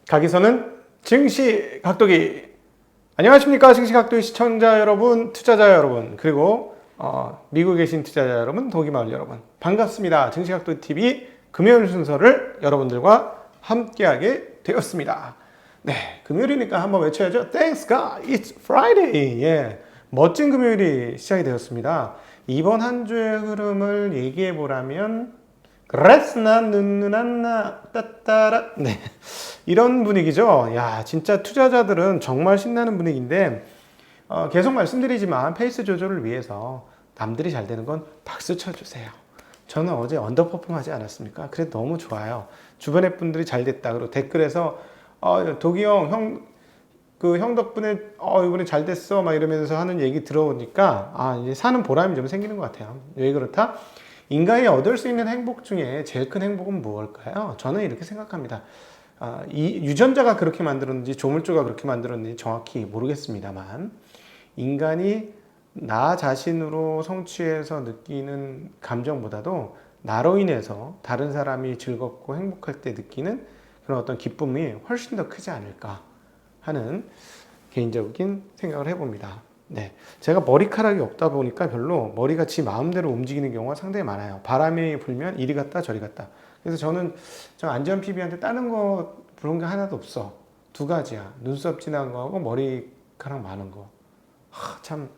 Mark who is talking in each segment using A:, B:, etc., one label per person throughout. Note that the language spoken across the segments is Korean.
A: 가기서는 증시 각도기. 안녕하십니까 증시 각도기 시청자 여러분, 투자자 여러분, 그리고 미국에 계신 투자자 여러분, 독일마을 여러분, 반갑습니다. 증시 각도기 TV 금요일 순서를 여러분들과 함께하게 되었습니다. 네, 금요일이니까 한번 외쳐야죠. Thanks God, it's Friday. 예, 멋진 금요일이 시작이 되었습니다. 이번 한 주의 흐름을 얘기해 보라면 그랬나 눈누난나 따따라, 네, 이런 분위기죠. 야, 진짜 투자자들은 정말 신나는 분위기인데 계속 말씀드리지만 페이스 조절을 위해서 남들이 잘 되는 건 박수 쳐주세요. 저는 어제 언더퍼폼 하지 않았습니까? 그래 너무 좋아요. 주변의 분들이 잘 됐다. 그리고 댓글에서 도기 형 덕분에 이번에 잘 됐어 막 이러면서 하는 얘기 들어보니까 이제 사는 보람이 좀 생기는 것 같아요. 왜 그렇다? 인간이 얻을 수 있는 행복 중에 제일 큰 행복은 무엇일까요? 저는 이렇게 생각합니다. 이 유전자가 그렇게 만들었는지 조물주가 그렇게 만들었는지 정확히 모르겠습니다만 인간이 나 자신으로 성취해서 느끼는 감정보다도 나로 인해서 다른 사람이 즐겁고 행복할 때 느끼는 그런 어떤 기쁨이 훨씬 더 크지 않을까 하는 개인적인 생각을 해봅니다. 네, 제가 머리카락이 없다 보니까 별로 머리가 지 마음대로 움직이는 경우가 상당히 많아요. 바람이 불면 이리 갔다 저리 갔다. 그래서 저는 저 안전 PB한테 다른 거 부른 게 하나도 없어. 두 가지야. 눈썹 진한 거하고 머리카락 많은 거. 참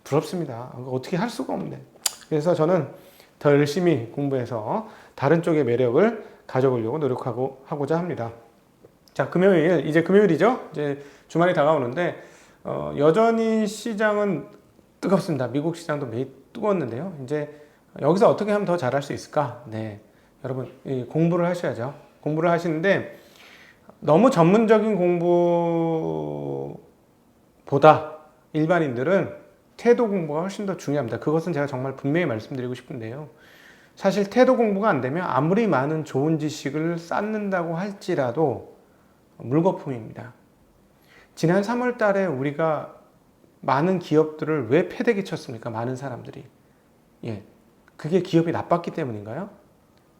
A: 부럽습니다. 어떻게 할 수가 없네. 그래서 저는 더 열심히 공부해서 다른 쪽의 매력을 가져보려고 하고자 합니다. 자, 금요일, 이제 금요일이죠? 이제 주말이 다가오는데, 여전히 시장은 뜨겁습니다. 미국 시장도 매일 뜨거웠는데요. 이제 여기서 어떻게 하면 더 잘할 수 있을까? 네. 여러분, 공부를 하셔야죠. 공부를 하시는데, 너무 전문적인 공부보다 일반인들은 태도 공부가 훨씬 더 중요합니다. 그것은 제가 정말 분명히 말씀드리고 싶은데요. 사실 태도 공부가 안 되면 아무리 많은 좋은 지식을 쌓는다고 할지라도 물거품입니다. 지난 3월 달에 우리가 많은 기업들을 왜 패대기 쳤습니까? 많은 사람들이. 예. 그게 기업이 나빴기 때문인가요?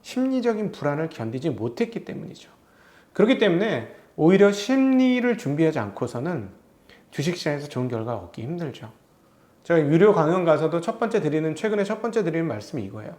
A: 심리적인 불안을 견디지 못했기 때문이죠. 그렇기 때문에 오히려 심리를 준비하지 않고서는 주식시장에서 좋은 결과 얻기 힘들죠. 제가 유료 강연 가서도 최근에 첫 번째 드리는 말씀이 이거예요.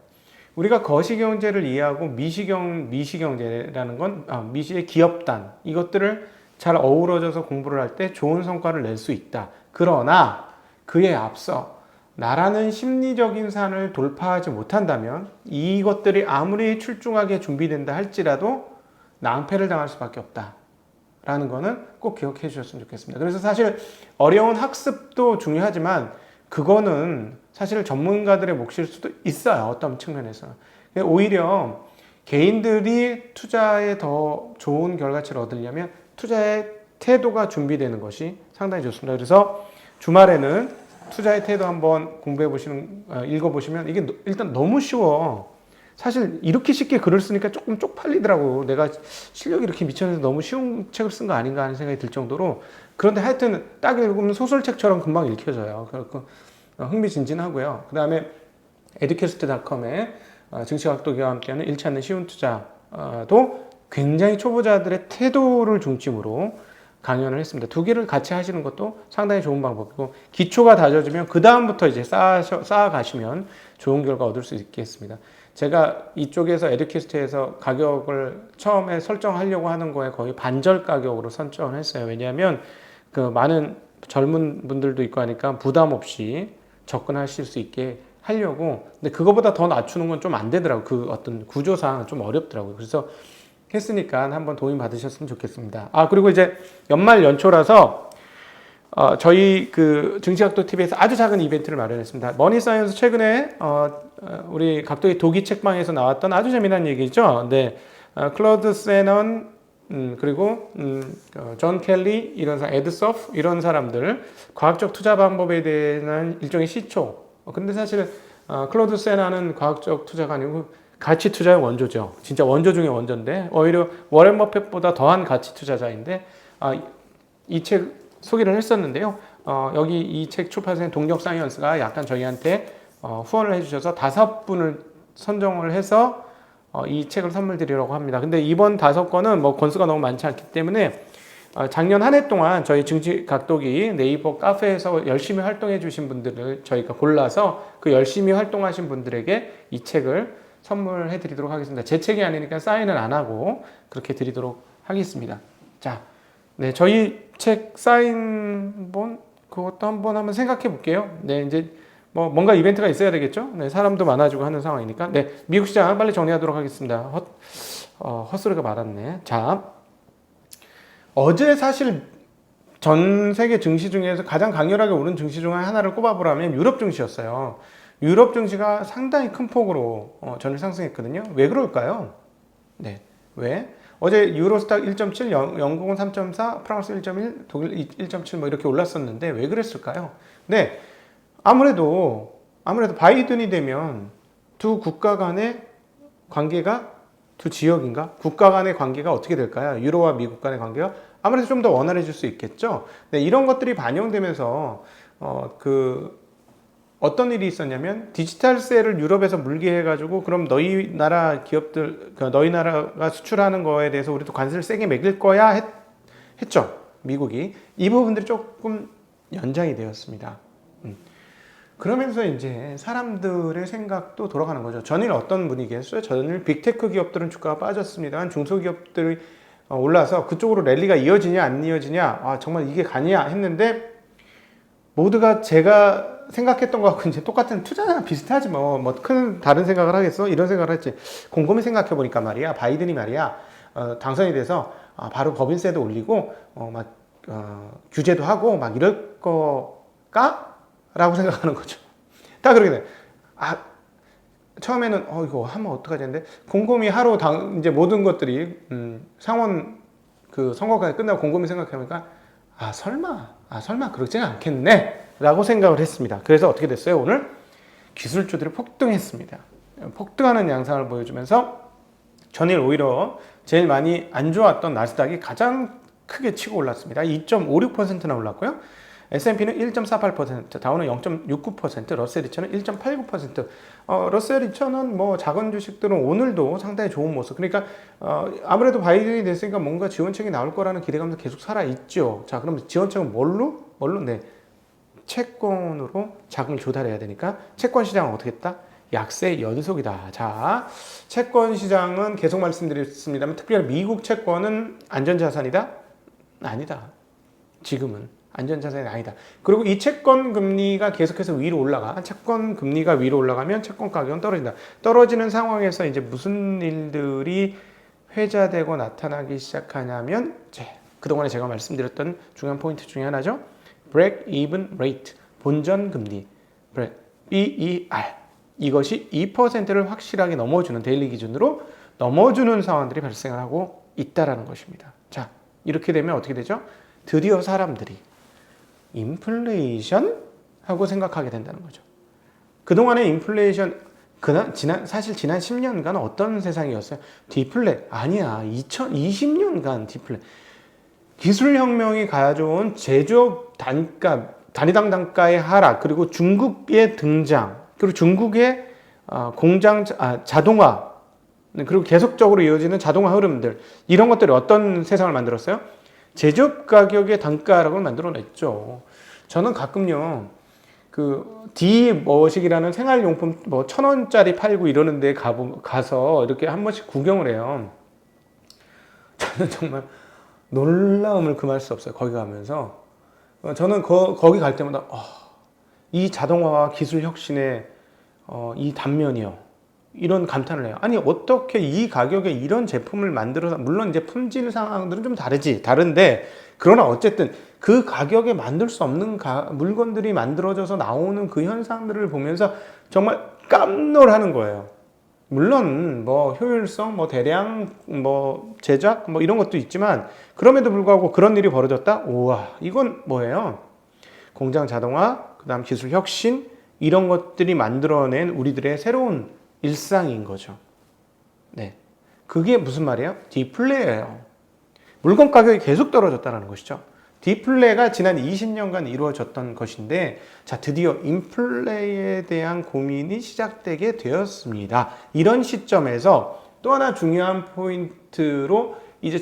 A: 우리가 거시경제를 이해하고 미시경제라는 건 미시의 기업단 이것들을 잘 어우러져서 공부를 할 때 좋은 성과를 낼 수 있다. 그러나 그에 앞서 나라는 심리적인 산을 돌파하지 못한다면 이것들이 아무리 출중하게 준비된다 할지라도 낭패를 당할 수밖에 없다. 라는 거는 꼭 기억해 주셨으면 좋겠습니다. 그래서 사실 어려운 학습도 중요하지만 그거는 사실 전문가들의 몫일 수도 있어요. 어떤 측면에서. 오히려 개인들이 투자에 더 좋은 결과치를 얻으려면 투자의 태도가 준비되는 것이 상당히 좋습니다. 그래서 주말에는 투자의 태도 한번 읽어보시면 이게 일단 너무 쉬워. 사실 이렇게 쉽게 글을 쓰니까 조금 쪽팔리더라고. 내가 실력이 이렇게 미쳤는데 너무 쉬운 책을 쓴 거 아닌가 하는 생각이 들 정도로. 그런데 하여튼 딱 읽으면 소설책처럼 금방 읽혀져요. 흥미진진하고요. 그 다음에 에듀캐스트.com에 증시각도기와 함께하는 잃지 않는 쉬운 투자도 굉장히 초보자들의 태도를 중심으로 강연을 했습니다. 두 개를 같이 하시는 것도 상당히 좋은 방법이고 기초가 다져지면 그 다음부터 이제 쌓아가시면 좋은 결과 얻을 수 있겠습니다. 제가 이쪽에서 에듀캐스트에서 가격을 처음에 설정하려고 하는 거에 거의 반절 가격으로 선정을 했어요. 왜냐하면 그 많은 젊은 분들도 있고 하니까 부담 없이 접근하실 수 있게 하려고. 근데 그거보다 더 낮추는 건 좀 안 되더라고요. 그 어떤 구조상 좀 어렵더라고요. 그래서 했으니까 한번 도움 받으셨으면 좋겠습니다. 그리고 이제 연말 연초라서 저희 그 증시각도 TV에서 아주 작은 이벤트를 마련했습니다. 머니사이언스 최근에 우리 각도의 도기 책방에서 나왔던 아주 재미난 얘기죠. 네, 클로드 세넌 그리고 존 켈리 이런 사람, 에드 서프 이런 사람들 과학적 투자 방법에 대한 일종의 시초. 근데 사실 클로드 세넌은 과학적 투자가 아니고 가치 투자의 원조죠. 진짜 원조 중에 원조인데 오히려 워렌 버핏보다 더한 가치 투자자인데 이 책 소개를 했었는데요. 여기 이 책 출판사인 동력 사이언스가 약간 저희한테 후원을 해주셔서 5분을 선정을 해서 이 책을 선물 드리려고 합니다. 근데 이번 5권은 뭐 권수가 너무 많지 않기 때문에 작년 한 해 동안 저희 증시 각도기 네이버 카페에서 열심히 활동해 주신 분들을 저희가 골라서 그 열심히 활동하신 분들에게 이 책을 선물해 드리도록 하겠습니다. 제 책이 아니니까 사인은 안 하고 그렇게 드리도록 하겠습니다. 자, 네, 저희 책 사인본 그것도 한번 생각해 볼게요. 네, 이제 뭐 뭔가 이벤트가 있어야 되겠죠. 네, 사람도 많아지고 하는 상황이니까. 네, 미국 시장 빨리 정리하도록 하겠습니다. 헛소리가 많았네. 자, 어제 사실 전 세계 증시 중에서 가장 강렬하게 오른 증시 중 하나를 꼽아보라면 유럽 증시였어요. 유럽 증시가 상당히 큰 폭으로 전일 상승했거든요. 왜 그럴까요? 네, 왜? 어제 유로스탁 1.7, 영국은 3.4, 프랑스 1.1, 독일 1.7 뭐 이렇게 올랐었는데 왜 그랬을까요? 네, 아무래도 바이든이 되면 두 국가 간의 관계가 두 지역인가? 국가 간의 관계가 어떻게 될까요? 유로와 미국 간의 관계가 아무래도 좀 더 원활해질 수 있겠죠. 네, 이런 것들이 반영되면서 어떤 일이 있었냐면 디지털세를 유럽에서 물게 해가지고 그럼 너희 나라 기업들, 너희 나라가 수출하는 거에 대해서 우리도 관세를 세게 매길 거야 했죠. 미국이. 이 부분들이 조금 연장이 되었습니다. 그러면서 이제 사람들의 생각도 돌아가는 거죠. 전일 어떤 분위기였어요? 전일 빅테크 기업들은 주가가 빠졌습니다. 중소기업들이 올라서 그쪽으로 랠리가 이어지냐 안 이어지냐, 아 정말 이게 가냐 했는데 모두가 제가 생각했던 것하고 이제 똑같은 투자나 비슷하지 뭐 큰 다른 생각을 하겠어? 이런 생각을 했지. 곰곰이 생각해 보니까 말이야, 바이든이 말이야 당선이 돼서 바로 법인세도 올리고 규제도 하고 막 이럴 거까? 라고 생각하는 거죠. 다 그렇게 돼. 처음에는 이거 하면 어떡하지 했는데 곰곰이 하루 이제 모든 것들이 상원 그 선거까지 끝나고 곰곰이 생각해보니까 설마 그러지는 않겠네 라고 생각을 했습니다. 그래서 어떻게 됐어요? 오늘 기술주들이 폭등했습니다. 폭등하는 양상을 보여주면서 전일 오히려 제일 많이 안 좋았던 나스닥이 가장 크게 치고 올랐습니다. 2.56%나 올랐고요. S&P는 1.48%, 다우는 0.69%, 러셀 2000은 1.89%. 러셀 2000은 뭐 작은 주식들은 오늘도 상당히 좋은 모습. 그러니까 아무래도 바이든이 됐으니까 뭔가 지원책이 나올 거라는 기대감도 계속 살아 있죠. 자, 그럼 지원책은 뭘로? 네, 채권으로 자금을 조달해야 되니까 채권 시장은 어떻게 했다? 약세 연속이다. 자, 채권 시장은 계속 말씀드렸습니다만 특별히 미국 채권은 안전자산이다? 아니다. 지금은. 안전자산이 아니다. 그리고 이 채권 금리가 계속해서 위로 올라가. 채권 금리가 위로 올라가면 채권 가격은 떨어진다. 떨어지는 상황에서 이제 무슨 일들이 회자되고 나타나기 시작하냐면 그동안에 제가 말씀드렸던 중요한 포인트 중에 하나죠. Break Even Rate, 본전 금리, BER. 이것이 2%를 확실하게 넘어주는, 데일리 기준으로 넘어주는 상황들이 발생을 하고 있다라는 것입니다. 자, 이렇게 되면 어떻게 되죠? 드디어 사람들이 인플레이션? 하고 생각하게 된다는 거죠. 그동안의 인플레이션, 사실 지난 10년간 어떤 세상이었어요? 디플레? 아니야. 2020년간 디플레. 기술혁명이 가져온 제조업 단위당 단가의 하락, 그리고 중국의 등장, 그리고 중국의 공장 자동화, 그리고 계속적으로 이어지는 자동화 흐름들, 이런 것들이 어떤 세상을 만들었어요? 제조업 가격의 단가락을 만들어냈죠. 저는 가끔요, 디머식이라는 생활용품 1,000원짜리 팔고 이러는 데 가서 이렇게 한 번씩 구경을 해요. 저는 정말 놀라움을 금할 수 없어요. 거기 가면서. 저는 거기 갈 때마다, 이 자동화와 기술 혁신의 이 단면이요. 이런 감탄을 해요. 아니 어떻게 이 가격에 이런 제품을 만들어서, 물론 이제 품질 상황들은 좀 다른데 그러나 어쨌든 그 가격에 만들 수 없는 물건들이 만들어져서 나오는 그 현상들을 보면서 정말 깜놀하는 거예요. 물론 뭐 효율성, 대량, 제작 이런 것도 있지만 그럼에도 불구하고 그런 일이 벌어졌다? 우와, 이건 뭐예요? 공장 자동화, 그다음 기술 혁신, 이런 것들이 만들어낸 우리들의 새로운 일상인 거죠. 네, 그게 무슨 말이에요? 디플레예요. 물건 가격이 계속 떨어졌다는 것이죠. 디플레가 지난 20년간 이루어졌던 것인데, 자, 드디어 인플레에 대한 고민이 시작되게 되었습니다. 이런 시점에서 또 하나 중요한 포인트로 이제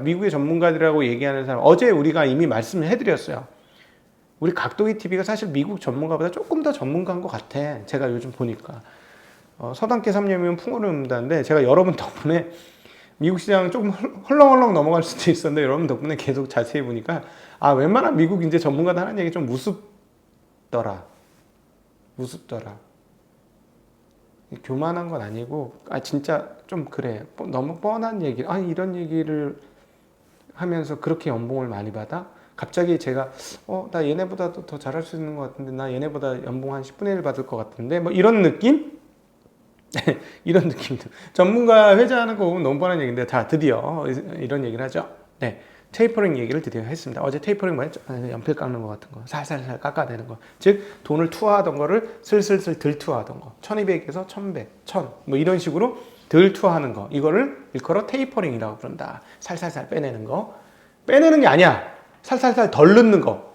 A: 미국의 전문가들이라고 얘기하는 사람, 어제 우리가 이미 말씀을 해드렸어요. 우리 각도기 TV가 사실 미국 전문가보다 조금 더 전문가인 것 같아. 제가 요즘 보니까. 서당계 3년이면 풍어를 읊는다는데 제가 여러분 덕분에 미국 시장 조금 헐렁헐렁 넘어갈 수도 있었는데 여러분 덕분에 계속 자세히 보니까 웬만한 미국 이제 전문가들 하는 얘기 좀 우습더라. 교만한 건 아니고 진짜 좀 그래. 너무 뻔한 얘기. 이런 얘기를 하면서 그렇게 연봉을 많이 받아? 갑자기 제가 나 얘네보다 더 잘할 수 있는 것 같은데 나 얘네보다 연봉 한 10분의 1 받을 것 같은데 뭐 이런 느낌? 이런 느낌도. 전문가 회자하는 거 보면 너무 뻔한 얘기인데 드디어 이런 얘기를 하죠. 네, 테이퍼링 얘기를 드디어 했습니다. 어제 테이퍼링 뭐였죠? 연필 깎는 거 같은 거 살살살 깎아내는 거. 즉 돈을 투하하던 거를 슬슬슬 덜 투하하던 거. 1200에서 1100, 1000 뭐 이런 식으로 덜 투하하는 거. 이거를 일컬어 테이퍼링이라고 부른다. 살살살 빼내는 거. 빼내는 게 아니야. 살살살 덜 넣는 거.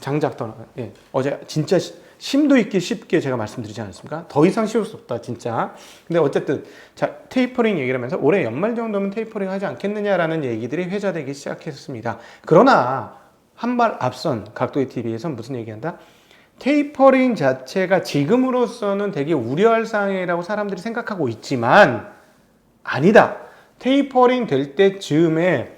A: 장작 더. 예. 어제 진짜 심도 있게 쉽게 제가 말씀드리지 않았습니까? 더 이상 쉬울 수 없다, 진짜. 근데 어쨌든, 테이퍼링 얘기를 하면서 올해 연말 정도면 테이퍼링 하지 않겠느냐라는 얘기들이 회자되기 시작했습니다. 그러나, 한 발 앞선 각도의 TV에서 무슨 얘기한다? 테이퍼링 자체가 지금으로서는 되게 우려할 사항이라고 사람들이 생각하고 있지만, 아니다. 테이퍼링 될 때쯤에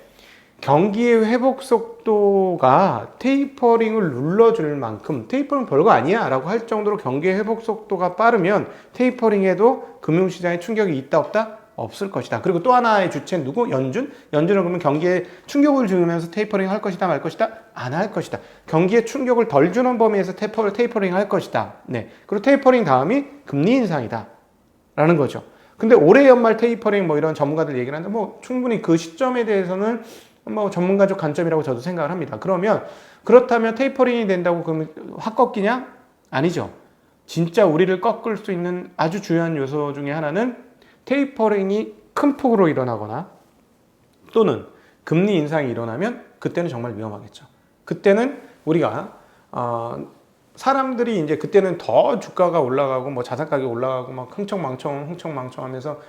A: 경기의 회복 속도가 테이퍼링을 눌러줄 만큼 테이퍼링 별거 아니야 라고 할 정도로 경기의 회복 속도가 빠르면 테이퍼링에도 금융시장에 충격이 있다 없다? 없을 것이다. 그리고 또 하나의 주체는 누구? 연준? 연준은 그러면 경기에 충격을 주면서 테이퍼링 할 것이다 말 것이다? 안 할 것이다. 경기에 충격을 덜 주는 범위에서 테이퍼링 할 것이다. 네. 그리고 테이퍼링 다음이 금리 인상이다 라는 거죠. 근데 올해 연말 테이퍼링 뭐 이런 전문가들 얘기를 하는데 뭐 충분히 그 시점에 대해서는 뭐 전문가적 관점이라고 저도 생각을 합니다. 그렇다면 테이퍼링이 된다고 그러면 확 꺾이냐? 아니죠. 진짜 우리를 꺾을 수 있는 아주 중요한 요소 중에 하나는 테이퍼링이 큰 폭으로 일어나거나 또는 금리 인상이 일어나면 그때는 정말 위험하겠죠. 그때는 우리가 사람들이 이제 그때는 더 주가가 올라가고 뭐 자산 가격이 올라가고 막 흥청망청 하면서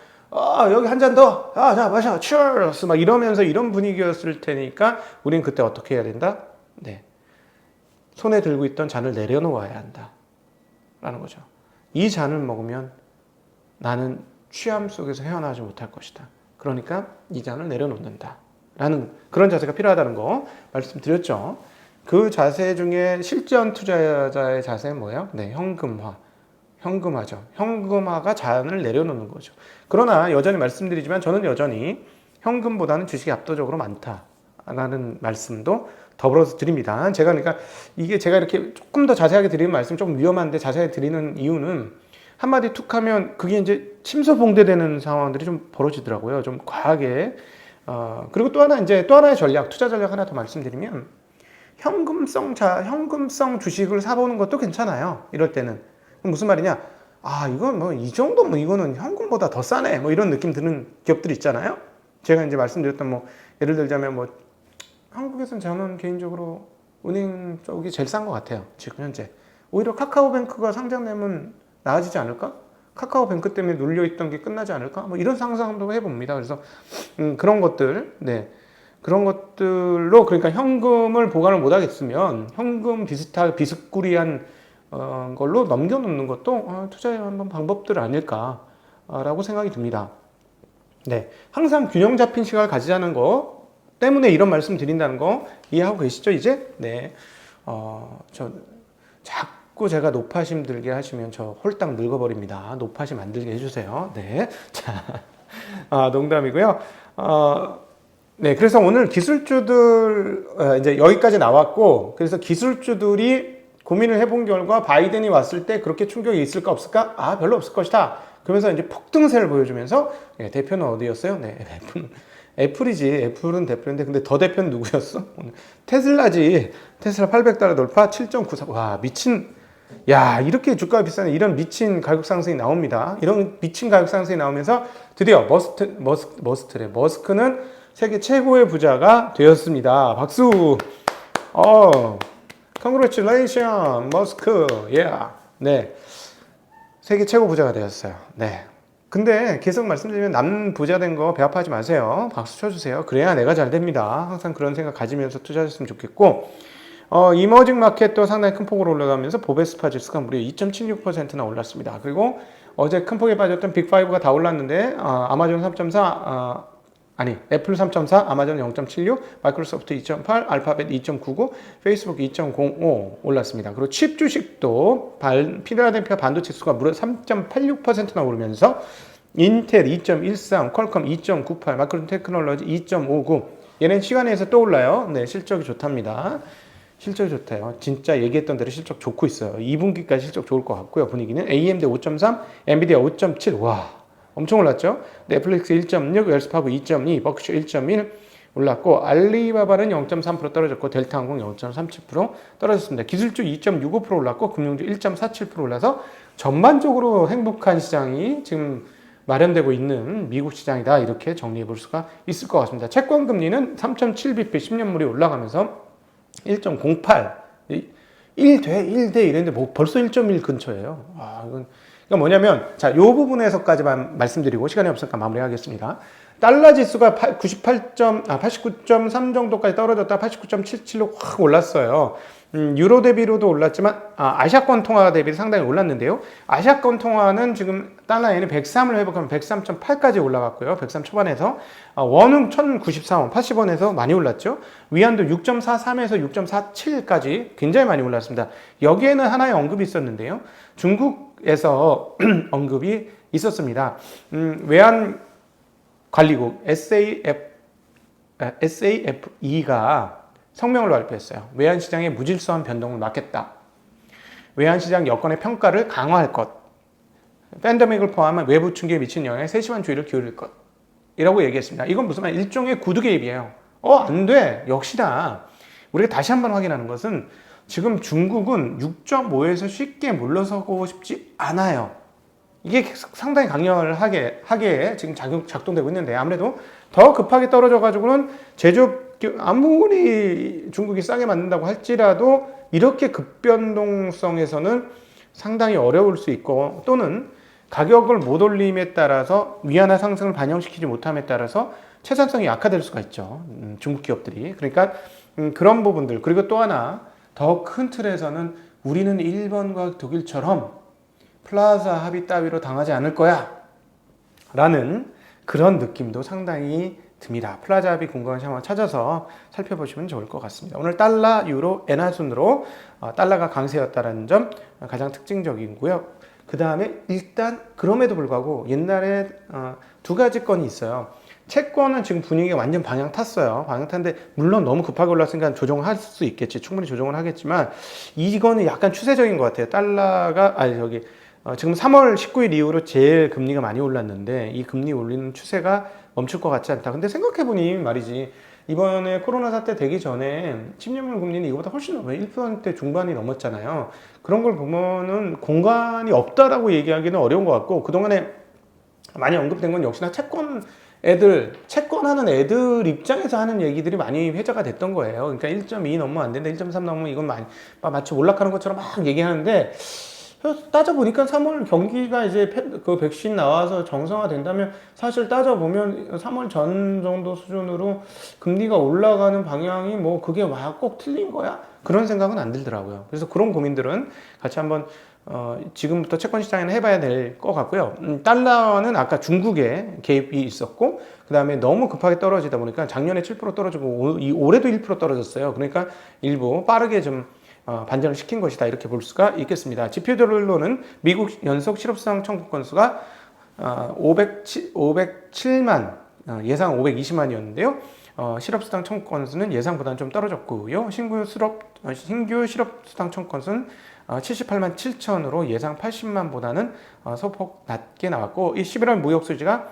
A: 여기 한 잔 더. 자, 마셔. 치얼스. 막 이러면서 이런 분위기였을 테니까 우린 그때 어떻게 해야 된다? 네. 손에 들고 있던 잔을 내려놓아야 한다. 라는 거죠. 이 잔을 먹으면 나는 취함 속에서 헤어나지 못할 것이다. 그러니까 이 잔을 내려놓는다. 라는 그런 자세가 필요하다는 거 말씀드렸죠. 그 자세 중에 실전 투자자의 자세는 뭐예요? 네, 현금화죠. 현금화가 잔을 내려놓는 거죠. 그러나 여전히 말씀드리지만 저는 여전히 현금보다는 주식이 압도적으로 많다라는 말씀도 더불어서 드립니다. 그러니까 이게 제가 이렇게 조금 더 자세하게 드리는 말씀 좀 위험한데 자세하게 드리는 이유는 한마디 툭 하면 그게 이제 침소봉대되는 상황들이 좀 벌어지더라고요. 좀 과하게. 그리고 또 하나의 전략, 투자 전략 하나 더 말씀드리면 현금성 주식을 사보는 것도 괜찮아요. 이럴 때는. 무슨 말이냐? 이건 뭐 이 정도 이거는 현금보다 더 싸네. 뭐 이런 느낌 드는 기업들이 있잖아요. 제가 이제 말씀드렸던 뭐 예를 들자면 뭐 한국에서는 저는 개인적으로 은행 쪽이 제일 싼 것 같아요. 지금 현재. 오히려 카카오뱅크가 상장되면 나아지지 않을까? 카카오뱅크 때문에 눌려있던 게 끝나지 않을까? 뭐 이런 상상도 해봅니다. 그래서 그런 것들, 네. 그런 것들로 그러니까 현금을 보관을 못하겠으면 현금 비스꾸리한 걸로 넘겨놓는 것도 투자의 한번 방법들 아닐까라고 생각이 듭니다. 네, 항상 균형 잡힌 시각을 가지자는 거 때문에 이런 말씀 드린다는 거 이해하고 계시죠 이제? 네, 자꾸 제가 노파심 들게 하시면 저 홀딱 늙어버립니다. 노파심 안 들게 해주세요. 네, 자, 농담이고요. 네, 그래서 오늘 기술주들 이제 여기까지 나왔고, 그래서 기술주들이 고민을 해본 결과 바이든이 왔을 때 그렇게 충격이 있을까 없을까? 별로 없을 것이다. 그러면서 이제 폭등세를 보여주면서 대표는 어디였어요? 네, 애플이지. 애플은 대표인데 근데 더 대표는 누구였어? 테슬라지. 테슬라 $800 돌파 7.94. 와, 미친. 야, 이렇게 주가가 비싼 이런 미친 가격 상승이 나옵니다. 이런 미친 가격 상승이 나오면서 드디어 머스크는 세계 최고의 부자가 되었습니다. 박수. Congratulations, 머스크. Yeah. 네. 세계 최고 부자가 되었어요. 네. 근데 계속 말씀드리면 남 부자 된 거 배 아파하지 마세요. 박수 쳐주세요. 그래야 내가 잘 됩니다. 항상 그런 생각 가지면서 투자하셨으면 좋겠고, 이머징 마켓도 상당히 큰 폭으로 올라가면서 보베스파 지수가 무려 2.76%나 올랐습니다. 그리고 어제 큰 폭에 빠졌던 빅5가 다 올랐는데, 아마존 3.4, 애플 3.4, 아마존 0.76, 마이크로소프트 2.8, 알파벳 2.99, 페이스북 2.05 올랐습니다. 그리고 칩 주식도 필라델피아 반도체 수가 무려 3.86%나 오르면서 인텔 2.13, 퀄컴 2.98, 마크론 테크놀로지 2.59. 얘는 시간에서 또 올라요. 네, 실적이 좋답니다. 실적이 좋대요. 진짜 얘기했던 대로 실적 좋고 있어요. 2분기까지 실적 좋을 것 같고요. 분위기는 AMD 5.3, 엔비디아 5.7. 와, 엄청 올랐죠. 넷플릭스 1.6, 웰스파고 2.2, 버크셔 1.1 올랐고, 알리바바는 0.3% 떨어졌고, 델타항공 0.37% 떨어졌습니다. 기술주 2.65% 올랐고, 금융주 1.47% 올라서 전반적으로 행복한 시장이 지금 마련되고 있는 미국 시장이다, 이렇게 정리해 볼 수가 있을 것 같습니다. 채권 금리는 3.7bp 10년물이 올라가면서 1.08, 1대 이랬는데 뭐 벌써 1.1 근처예요. 이건 그러니까 뭐냐면, 자, 요 부분에서까지만 말씀드리고 시간이 없으니까 마무리하겠습니다. 달러 지수가 89.3 정도까지 떨어졌다 89.77로 확 올랐어요. 유로 대비로도 올랐지만, 아시아권 통화 대비 상당히 올랐는데요. 아시아권 통화는 지금 달러에는 103을 회복하면 103.8까지 올라갔고요. 103 초반에서. 원은 1094원, 80원에서 많이 올랐죠. 위안도 6.43에서 6.47까지 굉장히 많이 올랐습니다. 여기에는 하나의 언급이 있었는데요. 중국에서 언급이 있었습니다. 외환 관리국 SAFE가 성명을 발표했어요. 외환시장의 무질서한 변동을 막겠다. 외환시장 여건의 평가를 강화할 것. 팬데믹을 포함한 외부 충격에 미친 영향에 세심한 주의를 기울일 것. 이라고 얘기했습니다. 이건 무슨 말? 일종의 구두 개입이에요. 안 돼. 역시나. 우리가 다시 한번 확인하는 것은 지금 중국은 6.5에서 쉽게 물러서고 싶지 않아요. 이게 상당히 강렬하게 지금 작동되고 있는데, 아무래도 더 급하게 떨어져가지고는 제조업, 아무리 중국이 싸게 만든다고 할지라도 이렇게 급변동성에서는 상당히 어려울 수 있고, 또는 가격을 못 올림에 따라서 위안화 상승을 반영시키지 못함에 따라서 채산성이 약화될 수가 있죠. 중국 기업들이. 그러니까 그런 부분들. 그리고 또 하나 더 큰 틀에서는 우리는 일본과 독일처럼 플라자 합의 따위로 당하지 않을 거야 라는 그런 느낌도 상당히 듭니다. 플라자 합의 공간 상황을 찾아서 살펴보시면 좋을 것 같습니다. 오늘 달러, 유로, 엔화 순으로 달러가 강세였다는 점 가장 특징적이고요. 그 다음에 일단 그럼에도 불구하고 옛날에 두 가지 건이 있어요. 채권은 지금 분위기가 완전 방향 탔어요. 방향 탔는데 물론 너무 급하게 올랐으니까 조정을 할 수 있겠지. 충분히 조정을 하겠지만 이거는 약간 추세적인 것 같아요. 달러가 지금 3월 19일 이후로 제일 금리가 많이 올랐는데 이 금리 올리는 추세가 멈출 것 같지 않다. 근데 생각해보니 말이지, 이번에 코로나 사태 되기 전에 10년물 금리는 이거보다 훨씬 넘어요. 1% 중반이 넘었잖아요. 그런 걸 보면은 공간이 없다라고 얘기하기는 어려운 것 같고, 그동안에 많이 언급된 건 역시나 채권하는 애들 입장에서 하는 얘기들이 많이 회자가 됐던 거예요. 그러니까 1.2 넘으면 안 된다, 1.3 넘으면 이건 마치 올락하는 것처럼 막 얘기하는데, 따져보니까 3월 경기가 이제 그 백신 나와서 정상화 된다면 사실 따져보면 3월 전 정도 수준으로 금리가 올라가는 방향이 뭐 그게 와 꼭 틀린 거야? 그런 생각은 안 들더라고요. 그래서 그런 고민들은 같이 한번 지금부터 채권 시장에는 해봐야 될 것 같고요. 달러는 아까 중국에 개입이 있었고, 그 다음에 너무 급하게 떨어지다 보니까 작년에 7% 떨어지고 올해도 1% 떨어졌어요. 그러니까 일부 빠르게 좀 반전을 시킨 것이다, 이렇게 볼 수가 있겠습니다. 지표들로는 미국 연속 실업수당 청구 건수가 507만, 예상 520만이었는데요. 실업수당 청구 건수는 예상보다는 좀 떨어졌고요. 신규 실업수당 청구 건수는 78만 7천으로 예상 80만보다는 소폭 낮게 나왔고, 이 11월 무역 수지가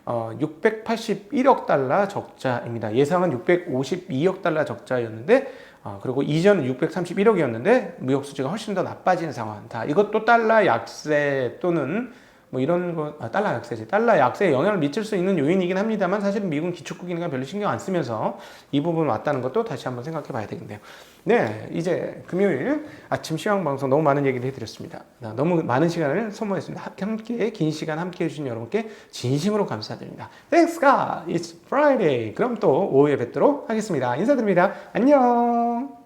A: 681억 달러 적자입니다. 예상은 652억 달러 적자였는데, 그리고 이전은 631억이었는데 무역 수지가 훨씬 더 나빠진 상황. 이것도 달러 약세 또는 뭐 이런 거, 달러 약세지. 달러 약세에 영향을 미칠 수 있는 요인이긴 합니다만 사실은 미국은 기축국이니까 별로 신경 안 쓰면서 이 부분 왔다는 것도 다시 한번 생각해 봐야 되겠네요. 네, 이제 금요일 아침 시황 방송 너무 많은 얘기를 해드렸습니다. 너무 많은 시간을 소모했습니다. 함께 긴 시간 함께 해주신 여러분께 진심으로 감사드립니다. Thanks God, it's Friday. 그럼 또 오후에 뵙도록 하겠습니다. 인사드립니다. 안녕.